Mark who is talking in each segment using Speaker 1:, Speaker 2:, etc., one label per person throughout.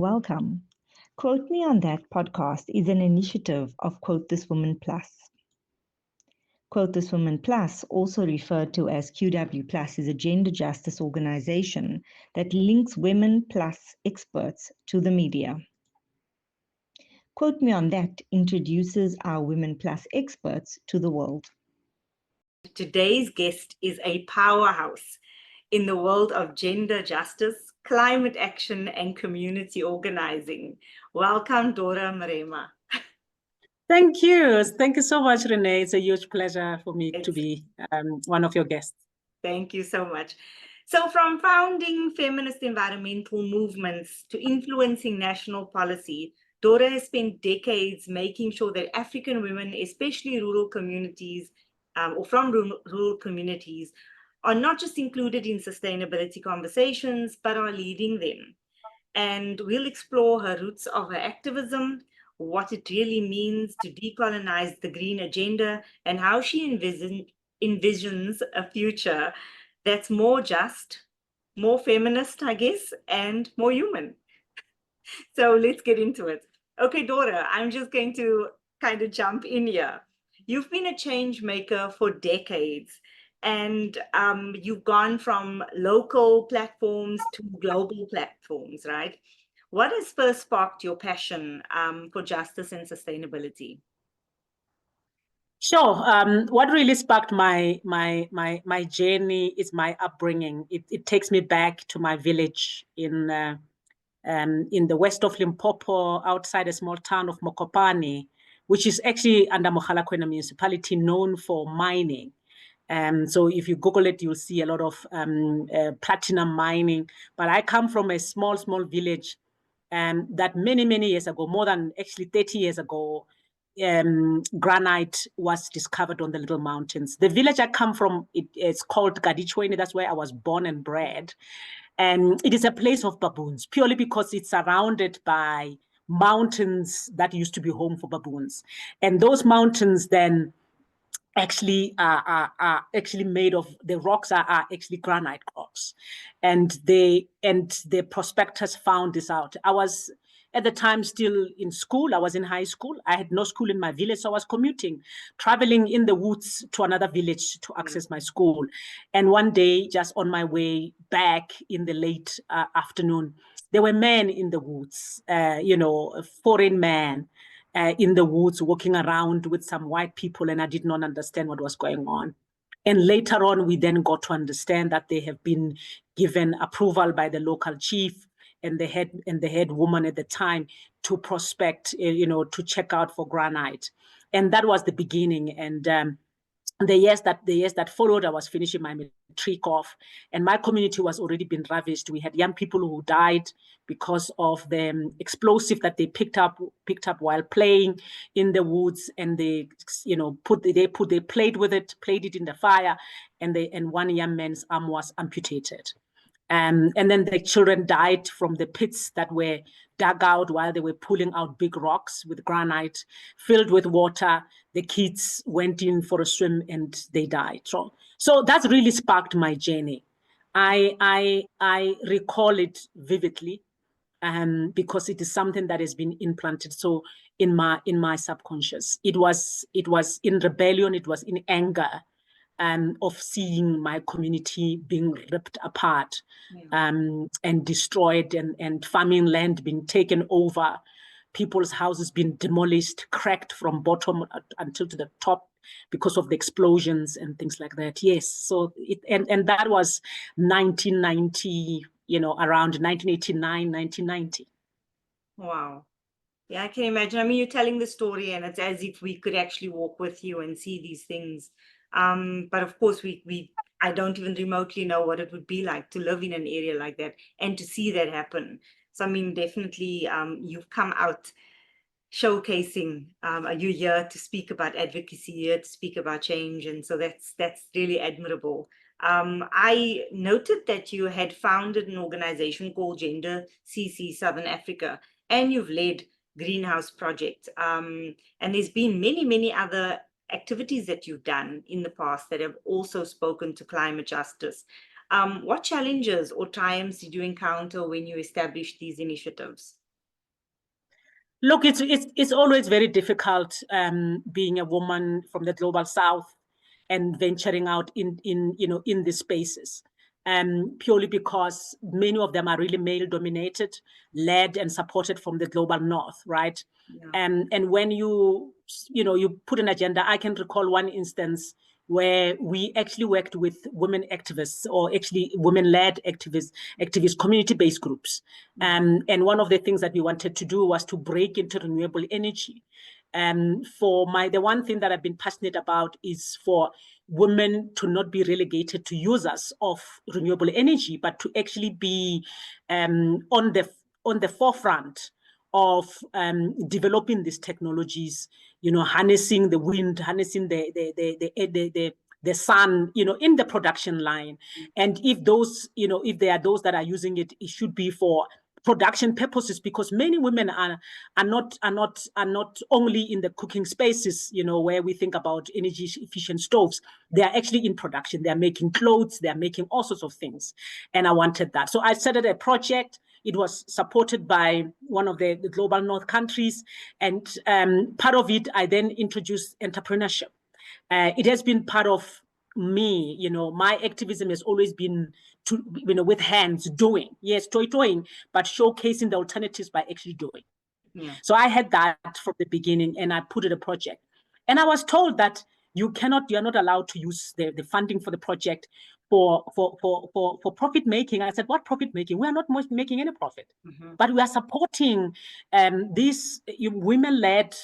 Speaker 1: welcome. Quote Me on That podcast is an initiative of Quote This Woman Plus. Quote This Woman Plus, also referred to as QW Plus, is a gender justice organization that links women plus experts to the media. Quote Me on That introduces our women plus experts to the world.
Speaker 2: Today's guest is a powerhouse in the world of gender justice, climate action, and community organizing. Welcome, Dorah Marema.
Speaker 3: Thank you. Thank you so much, Renee. It's a huge pleasure for me to be one of your guests.
Speaker 2: Thank you so much. So from founding feminist environmental movements to influencing national policy, Dorah has spent decades making sure that African women, especially rural communities or from rural communities, are not just included in sustainability conversations, but are leading them. And we'll explore her roots of her activism, what it really means to decolonize the green agenda, and how she envisions a future that's more just, more feminist, I guess, and more human. So let's get into it. Okay, Dorah, I'm just going to kind of jump in here. You've been a change maker for decades, and you've gone from local platforms to global platforms, right? What has first sparked your passion for justice and sustainability?
Speaker 3: Sure. What really sparked my journey is my upbringing. It takes me back to my village in the west of Limpopo, outside a small town of Mokopane, which is actually under Mogalakwena municipality, known for mining. So if you Google it, you'll see a lot of platinum mining. But I come from a small village that many years ago, more than actually 30 years ago, granite was discovered on the Little Mountains. The village I come from, it's called Gadichweni. That's where I was born and bred. And it is a place of baboons, purely because it's surrounded by mountains that used to be home for baboons. And those mountains then actually are actually made of, the rocks are actually granite rocks. And the prospectors found this out. I was at the time still in school. I was in high school. I had no school in my village, so I was commuting, traveling in the woods to another village to access my school. And one day, just on my way back in the late afternoon, there were men in the woods, a foreign man in the woods walking around with some white people, and I did not understand what was going on. And later on, we then got to understand that they have been given approval by the local chief and the head woman at the time to prospect, to check out for granite. And that was the beginning. And the years that followed, I was finishing my matric off, and my community was already been ravaged. We had young people who died because of the explosive that they picked up while playing in the woods, and they played with it, played it in the fire, and one young man's arm was amputated. And then the children died from the pits that were dug out while they were pulling out big rocks with granite filled with water. The kids went in for a swim and they died. So that's really sparked my journey. I recall it vividly because it is something that has been implanted so in my subconscious. It was in rebellion. It was in anger. Of seeing my community being ripped apart and destroyed, and farming land being taken over, people's houses being demolished, cracked from bottom until to the top because of the explosions and things like that. Yes, so and that was 1990, around 1989, 1990.
Speaker 2: Wow. Yeah, I can imagine. I mean, you're telling the story and it's as if we could actually walk with you and see these things. But of course, I don't even remotely know what it would be like to live in an area like that and to see that happen. So, I mean, definitely you've come out showcasing, you're here to speak about advocacy, here to speak about change. And so that's really admirable. I noted that you had founded an organization called Gender CC Southern Africa, and you've led Greenhouse Project. And there's been many other activities that you've done in the past that have also spoken to climate justice. What challenges or triumphs did you encounter when you established these initiatives?
Speaker 3: Look, it's always very difficult being a woman from the global south and venturing out in these spaces, purely because many of them are really male dominated, led and supported from the global north, right?
Speaker 2: Yeah.
Speaker 3: And when you put an agenda, I can recall one instance where we actually worked with women activists, or actually women-led activist community-based groups. And one of the things that we wanted to do was to break into renewable energy. And the one thing that I've been passionate about is for women to not be relegated to users of renewable energy, but to actually be on the forefront of developing these technologies, harnessing the wind, harnessing the sun, in the production line. And if there are those that are using it, it should be for production purposes, because many women are not only in the cooking spaces, where we think about energy efficient stoves. They are actually in production. They are making clothes. They are making all sorts of things. And I wanted that. So I started a project. It was supported by one of the global north countries. And part of it, I then introduced entrepreneurship. It has been part of me, my activism has always been to, with hands, doing, yes, toying, but showcasing the alternatives by actually doing. Yeah. So I had that from the beginning, and I put it a project. And I was told that you are not allowed to use the funding for the project for profit making. I said, what profit making? We are not making any profit, but we are supporting these women-led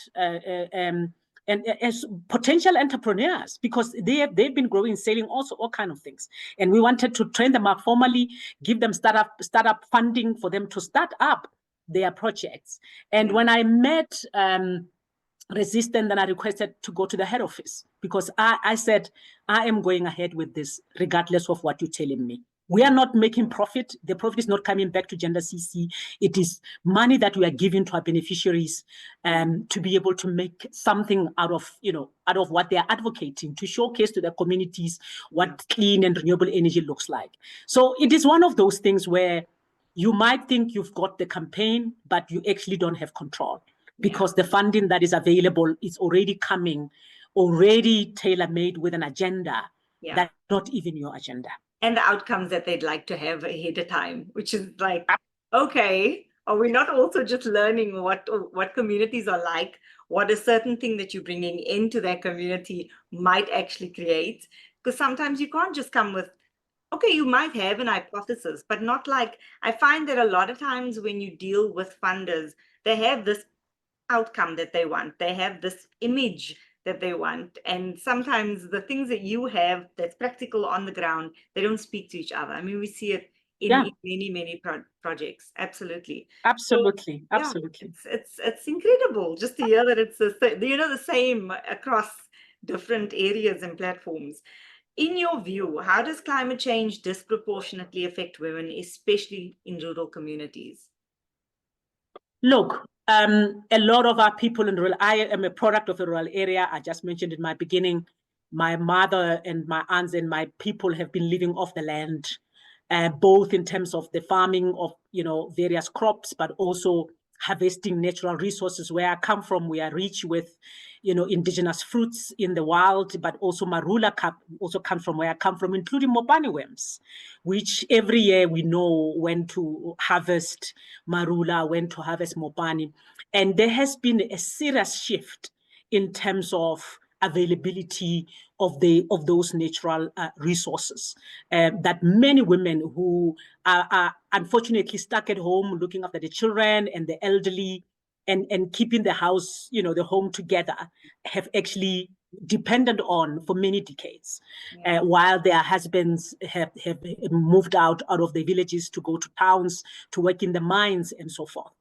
Speaker 3: and as potential entrepreneurs, because they've been growing, selling also all kinds of things. And we wanted to train them up formally, give them startup funding for them to start up their projects. And when I met Resistant, then I requested to go to the head office, because I said, I am going ahead with this regardless of what you're telling me. We are not making profit. The profit is not coming back to Gender CC. It is money that we are giving to our beneficiaries to be able to make something out of what they are advocating, to showcase to their communities what clean and renewable energy looks like. So it is one of those things where you might think you've got the campaign, but you actually don't have control, because the funding that is available is already coming, already tailor-made with an agenda that's not even your agenda.
Speaker 2: And the outcomes that they'd like to have ahead of time, which is like, okay, are we not also just learning what communities are like, what a certain thing that you're bringing into that community might actually create? Because sometimes you can't just come with, okay, you might have an hypothesis, but not like, I find that a lot of times when you deal with funders, they have this outcome that they want. They have this image that they want. And sometimes the things that you have that's practical on the ground, they don't speak to each other. I mean, we see it in many, many projects. Absolutely.
Speaker 3: Absolutely.
Speaker 2: So,
Speaker 3: absolutely.
Speaker 2: It's incredible just to hear that it's the same across different areas and platforms. In your view, how does climate change disproportionately affect women, especially in rural communities?
Speaker 3: Look, a lot of our people in rural, I am a product of a rural area. I just mentioned in my beginning, my mother and my aunts and my people have been living off the land, both in terms of the farming of, various crops, but also harvesting natural resources. Where I come from, we are rich with, indigenous fruits in the wild, but also marula also comes from where I come from, including mopane worms, which every year we know when to harvest marula, when to harvest mopane. And there has been a serious shift in terms of availability of those natural resources, that many women who are unfortunately stuck at home looking after the children and the elderly and keeping the house, the home together, have actually depended on for many decades, while their husbands have moved out of the villages to go to towns to work in the mines and so forth.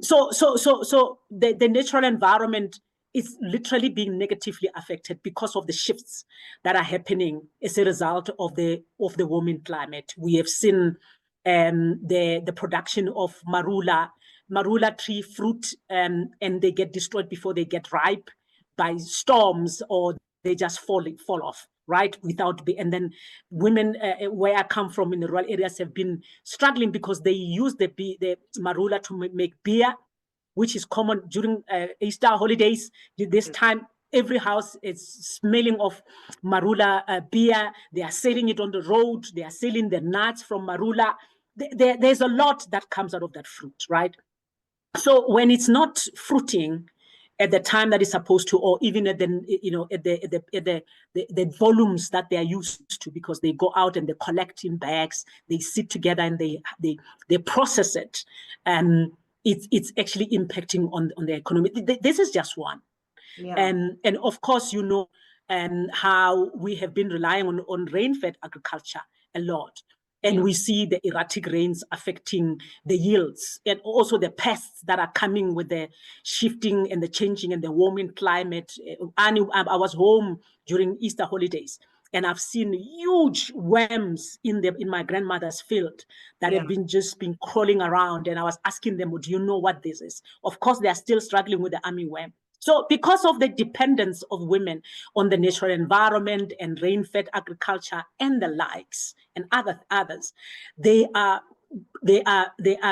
Speaker 3: So the natural environment is literally being negatively affected because of the shifts that are happening as a result of the warming climate. We have seen the production of marula tree fruit, and they get destroyed before they get ripe by storms, or they just fall off, right? And then women where I come from in the rural areas have been struggling because they use the marula to make beer, which is common during Easter holidays. This time, every house is smelling of marula beer. They are selling it on the road. They are selling the nuts from marula. There's a lot that comes out of that fruit, right? So when it's not fruiting at the time that it's supposed to, or even at the volumes that they are used to, because they go out and they collect in bags, they sit together and they process it, and it's actually impacting on the economy. This is just one.
Speaker 2: Yeah.
Speaker 3: And of course, how we have been relying on rain-fed agriculture a lot. And we see the erratic rains affecting the yields, and also the pests that are coming with the shifting and the changing and the warming climate. I was home during Easter holidays, and I've seen huge worms in my grandmother's field that have been crawling around. And I was asking them, do you know what this is? Of course, they are still struggling with the armyworm. So because of the dependence of women on the natural environment and rain-fed agriculture and the likes and others, they are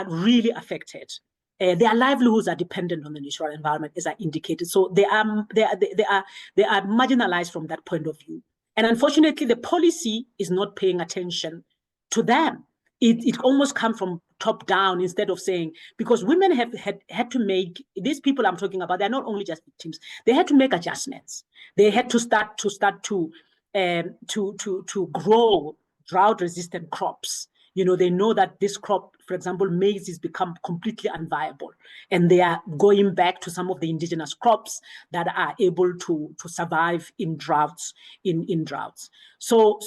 Speaker 3: really affected. Their livelihoods are dependent on the natural environment, as I indicated. So they are marginalized from that point of view. And unfortunately, the policy is not paying attention to them. It almost comes from top down, instead of saying, because women have had to make, these people I'm talking about, they're not only just victims, they had to make adjustments. They had to start to grow drought-resistant crops. They know that this crop, for example, maize, has become completely unviable, and they are going back to some of the indigenous crops that are able to survive in droughts. So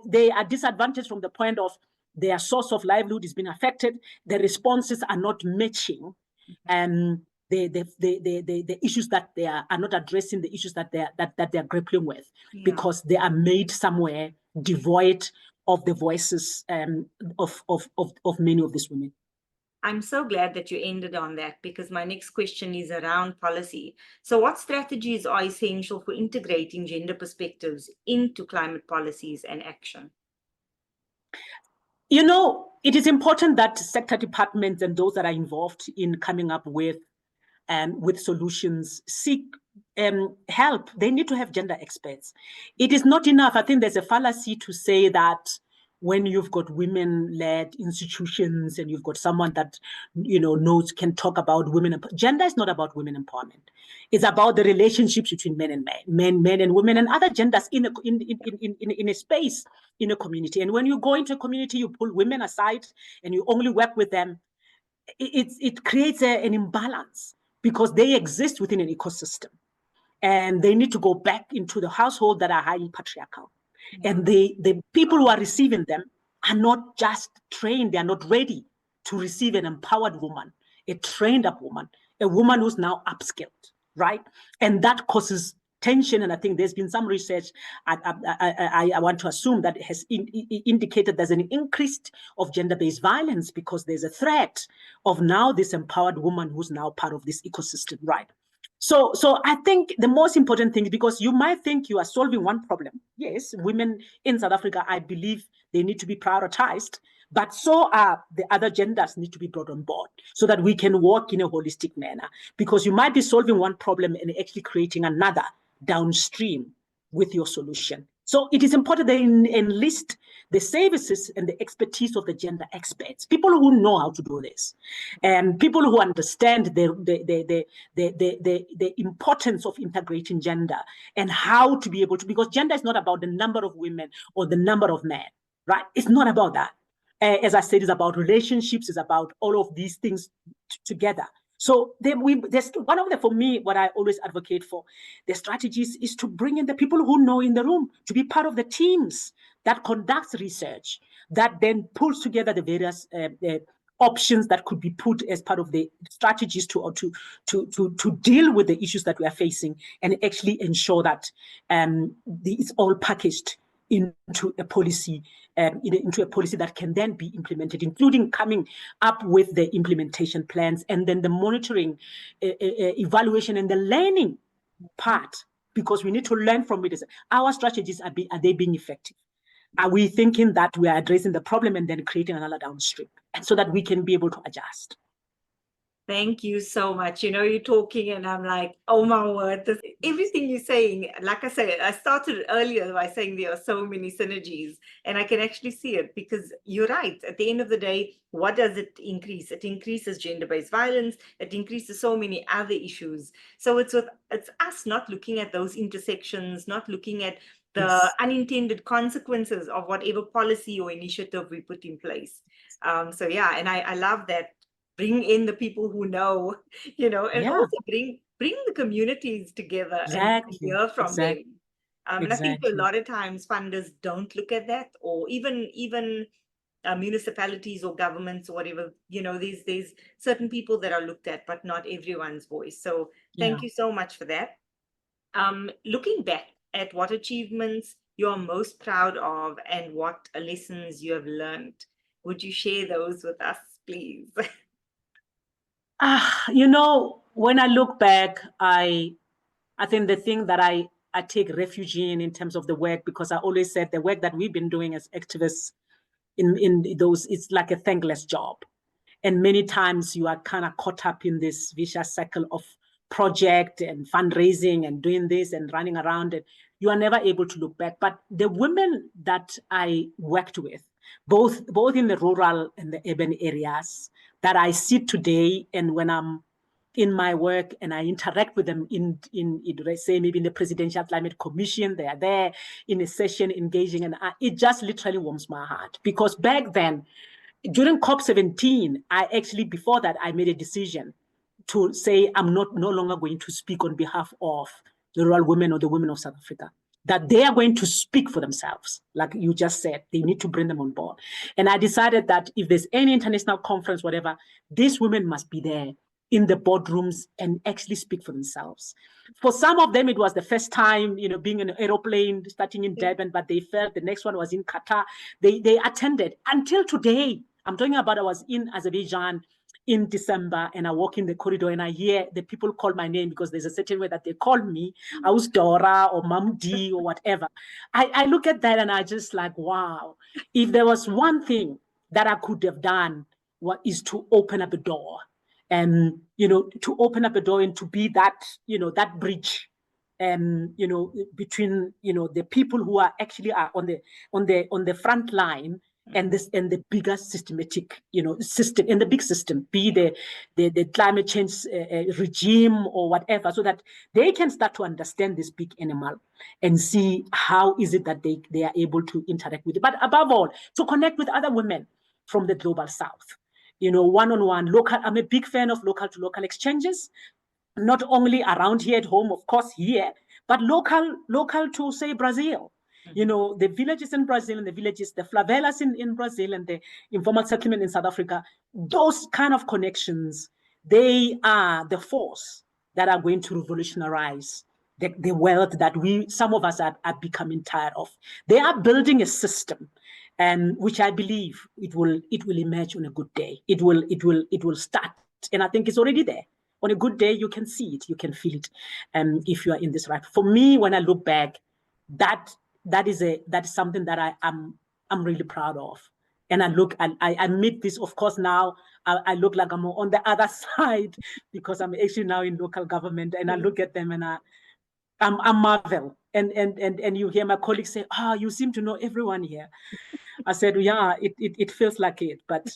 Speaker 3: they are disadvantaged from the point of their source of livelihood is being affected. The responses are not matching, and the issues that they are not addressing, the issues that they're grappling with, because they are made somewhere devoid of the voices of many of these women.
Speaker 2: I'm so glad that you ended on that, because my next question is around policy. So what strategies are essential for integrating gender perspectives into climate policies and action?
Speaker 3: It is important that sector departments and those that are involved in coming up with solutions seek help. They need to have gender experts. It is not enough. I think there's a fallacy to say that when you've got women-led institutions and you've got someone that can talk about women. Gender is not about women empowerment. It's about the relationships between men and men and women and other genders in a space, in a community. And when you go into a community, you pull women aside and you only work with them. It creates an imbalance, because they exist within an ecosystem, and they need to go back into the household that are highly patriarchal. And the people who are receiving them are not just trained, they are not ready to receive an empowered woman, a trained up woman, a woman who's now upskilled, right? And that causes tension. And I think there's been some research, I want to assume, that has indicated there's an increase of gender-based violence, because there's a threat of now this empowered woman who's now part of this ecosystem, right? So I think the most important thing, because you might think you are solving one problem. Yes, women in South Africa, I believe they need to be prioritized, but so are the other genders need to be brought on board, so that we can work in a holistic manner. Because you might be solving one problem and actually creating another downstream with your solution. So it is important they enlist the services and the expertise of the gender experts, people who know how to do this, and people who understand the importance of integrating gender and how to be able to, because gender is not about the number of women or the number of men, right? It's not about that. As I said, it's about relationships, it's about all of these things together. So there's one of the, for me, what I always advocate for, the strategies is to bring in the people who know in the room, to be part of the teams that conducts research, that then pulls together the various options that could be put as part of the strategies to deal with the issues that we are facing, and actually ensure that it's all packaged into a policy, that can then be implemented, including coming up with the implementation plans, and then the monitoring, evaluation, and the learning part, because we need to learn from it. Our strategies, are they being effective? Are we thinking that we are addressing the problem and then creating another downstream, and so that we can be able to adjust?
Speaker 2: Thank you so much. You know, you're talking and I'm like, oh my word, everything you're saying, like I said, I started earlier by saying there are so many synergies, and I can actually see it, because you're right. At the end of the day, what does it increase? It increases gender-based violence. It increases so many other issues. So it's us not looking at those intersections, not looking at the unintended consequences of whatever policy or initiative we put in place. So yeah, and I love that. Bring in the people who know, you know, and also bring the communities together and hear from them. And I think a lot of times funders don't look at that, or even municipalities or governments or whatever, you know, there's certain people that are looked at, but not everyone's voice. So thank you so much for that. Looking back at what achievements you're most proud of and what lessons you have learned, would you share those with us, please?
Speaker 3: You know, when I look back, I think the thing that I take refuge in terms of the work, because I always said the work that we've been doing as activists in those, it's like a thankless job. And many times you are kind of caught up in this vicious cycle of project and fundraising and doing this and running around, and you are never able to look back. But the women that I worked with, both in the rural and the urban areas, that I see today, and when I'm in my work and I interact with them in say maybe in the Presidential Climate Commission, they are there in a session engaging, and it just literally warms my heart, because back then, during COP17, before that, I made a decision to say I'm no longer going to speak on behalf of the rural women or the women of South Africa, that they are going to speak for themselves. Like you just said, they need to bring them on board. And I decided that if there's any international conference, whatever, these women must be there in the boardrooms and actually speak for themselves. For some of them, it was the first time, you know, being in an aeroplane, starting in Durban, but they felt the next one was in Qatar. They attended until today. I'm talking about, I was in Azerbaijan in December, and I walk in the corridor and I hear the people call my name, because there's a certain way that they call me. I was Dorah or Mamdi or whatever. I look at that and I just like, wow, if there was one thing that I could have done, what is to open up a door, and, you know, to open up a door and to be that, you know, that bridge, you know, between, you know, the people who are actually are on the front line, and the bigger systematic, you know, system, and the big system, be the climate change regime or whatever, so that they can start to understand this big animal and see how is it that they are able to interact with it. But above all, to connect with other women from the global south, you know, one-on-one, local. I'm a big fan of local to local exchanges, not only around here at home, of course, here, but local to, say, Brazil. You know, the villages in Brazil and the favelas in Brazil and the informal settlement in South Africa, those kind of connections, they are the force that are going to revolutionize the wealth that some of us are becoming tired of. They are building a system, and which I believe it will emerge on a good day. It will start, and I think it's already there. On a good day, you can see it, you can feel it, if you are in this right. For me, when I look back, that is something that I'm really proud of. And I meet this, of course, now I look like I'm on the other side, because I'm actually now in local government, and I look at them and I'm marvel. And you hear my colleagues say, you seem to know everyone here. I said, yeah, it feels like it, but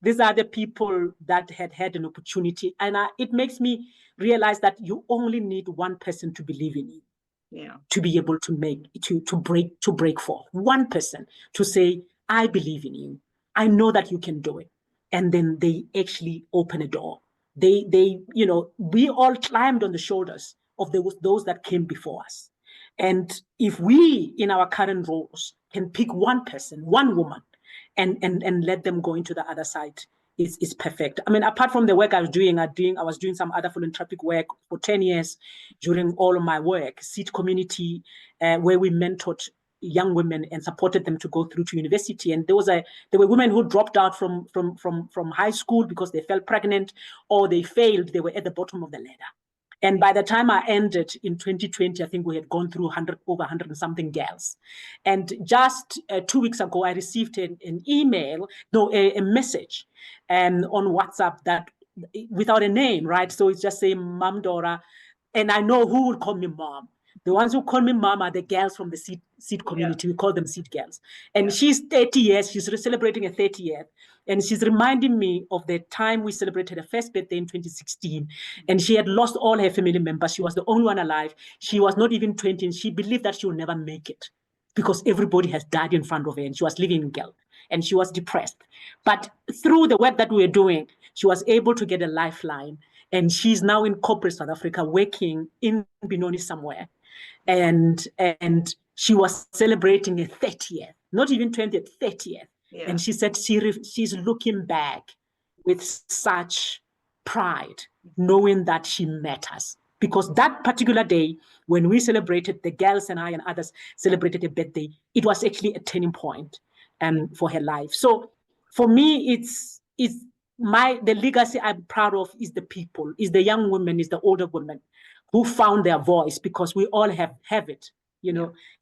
Speaker 3: these are the people that had an opportunity, and it makes me realize that you only need one person to believe in you, to be able to break forth. One person to say, I believe in you, I know that you can do it, and then they actually open a door. They you know, we all climbed on the shoulders of those that came before us. And if we, in our current roles, can pick one person, one woman, and let them go into the other side, is perfect. I mean, apart from the work I was doing some other philanthropic work for 10 years during all of my work, Seed Community, where we mentored young women and supported them to go through to university. And there were women who dropped out from high school because they fell pregnant or they failed. They were at the bottom of the ladder. And by the time I ended in 2020, I think we had gone through over 100 and something girls. And just 2 weeks ago, I received an email, a message on WhatsApp that without a name, right? So it's just saying, Mom Dorah, and I know who would call me mom. The ones who call me mom are the girls from the seed community. We call them seed girls. And she's 30 years. She's celebrating a 30th. And she's reminding me of the time we celebrated her first birthday in 2016. And she had lost all her family members. She was the only one alive. She was not even 20. And she believed that she would never make it because everybody has died in front of her. And she was living in guilt. And she was depressed. But through the work that we were doing, she was able to get a lifeline. And she's now in corporate South Africa working in Benoni somewhere. And she was celebrating a 30th, not even 20th, 30th. Yeah. And she said she's looking back with such pride, knowing that she met us. Because that particular day, when we celebrated, the girls and I and others celebrated a birthday, it was actually a turning point for her life. So for me, the legacy I'm proud of is the people, is the young women, is the older women who found their voice, because we all have it.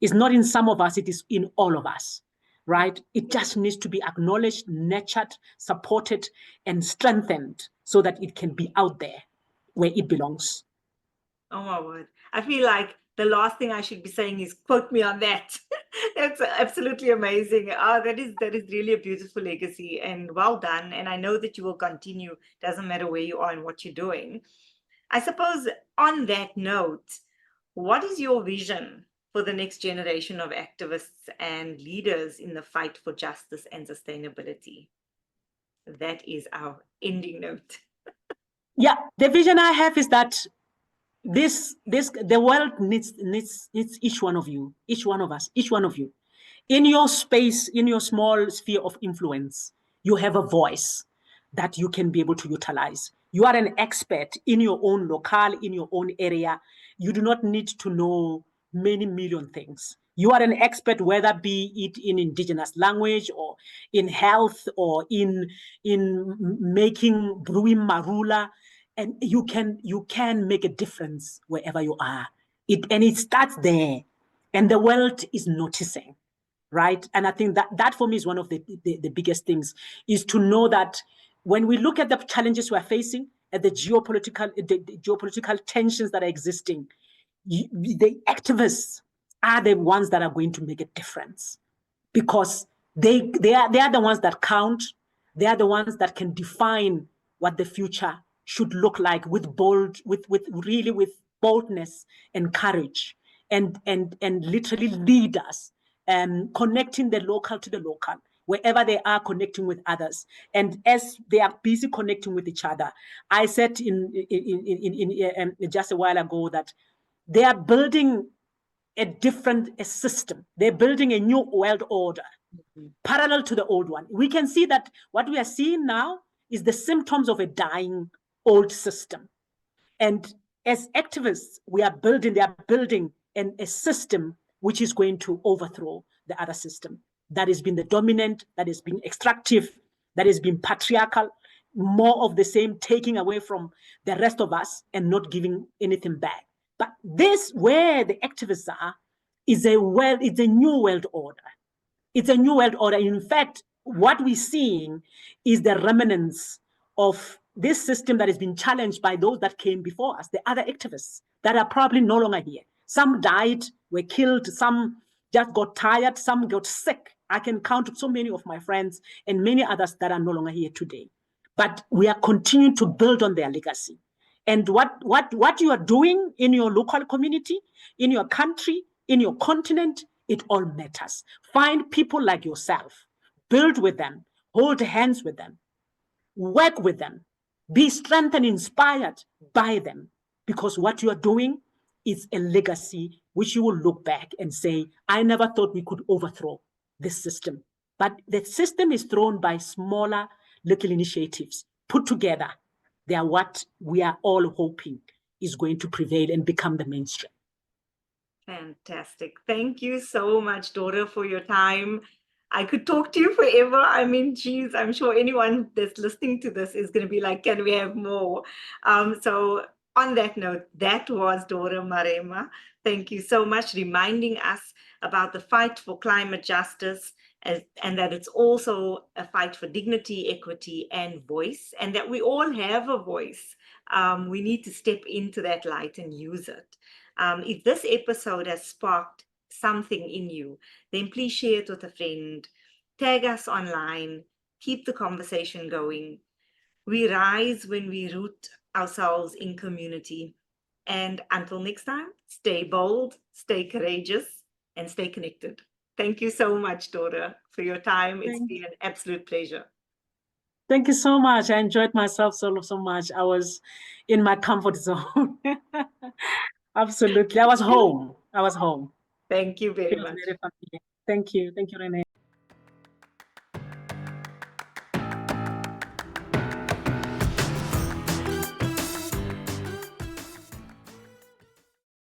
Speaker 3: It's not in some of us, it is in all of us, right? It just needs to be acknowledged, nurtured, supported, and strengthened so that it can be out there where it belongs.
Speaker 2: Oh my word. I feel like the last thing I should be saying is quote me on that. That's absolutely amazing. That is really a beautiful legacy, and well done. And I know that you will continue. Doesn't matter where you are and what you're doing. I suppose on that note, what is your vision for the next generation of activists and leaders in the fight for justice and sustainability? That is our ending note.
Speaker 3: Yeah, the vision I have is that the world needs each one of you, each one of us, each one of you. In your space, in your small sphere of influence, you have a voice that you can be able to utilize. You are an expert in your own locale, in your own area. You do not need to know many million things. You are an expert, whether be it in indigenous language or in health or in brewing marula, and you can make a difference wherever you are. It starts there, and the world is noticing. Right. And I think that for me is one of the biggest things, is to know that when we look at the challenges we're facing, at the geopolitical tensions that are existing, the activists are the ones that are going to make a difference, because they are the ones that count. They are the ones that can define what the future should look like with boldness and courage, and literally lead us. Connecting the local to the local, wherever they are, connecting with others. And as they are busy connecting with each other, I said in just a while ago that they are building a system. They're building a new world order, parallel to the old one. We can see that what we are seeing now is the symptoms of a dying old system. And as activists, they are building a system which is going to overthrow the other system that has been the dominant, that has been extractive, that has been patriarchal, more of the same, taking away from the rest of us and not giving anything back. But this, where the activists are, it's a new world order. It's a new world order. In fact, what we're seeing is the remnants of this system that has been challenged by those that came before us, the other activists that are probably no longer here. Some died, were killed, some just got tired, some got sick. I can count so many of my friends and many others that are no longer here today. But we are continuing to build on their legacy. And what you are doing in your local community, in your country, in your continent, it all matters. Find people like yourself, build with them, hold hands with them, work with them, be strengthened, inspired by them, because what you are doing is a legacy which you will look back and say, I never thought we could overthrow this system. But the system is thrown by smaller little initiatives put together. They are what we are all hoping is going to prevail and become the mainstream.
Speaker 2: Fantastic. Thank you so much, Dorah, for your time. I could talk to you forever. I mean, geez, I'm sure anyone that's listening to this is going to be like, can we have more? So On that note, that was Dorah Marema. Thank you so much, reminding us about the fight for climate justice, and that it's also a fight for dignity, equity, and voice, and that we all have a voice. We need to step into that light and use it. If this episode has sparked something in you, then please share it with a friend. Tag us online. Keep the conversation going. We rise when we root ourselves in community. And until next time, stay bold, stay courageous, and stay connected. Thank you so much, Dorah, for your time. It's been an absolute pleasure.
Speaker 3: Thank you so much. I enjoyed myself so much. I was in my comfort zone. Absolutely. I was home.
Speaker 2: Thank you very
Speaker 3: Feels
Speaker 2: much.
Speaker 3: very familiar. Thank you. Thank you, Renee.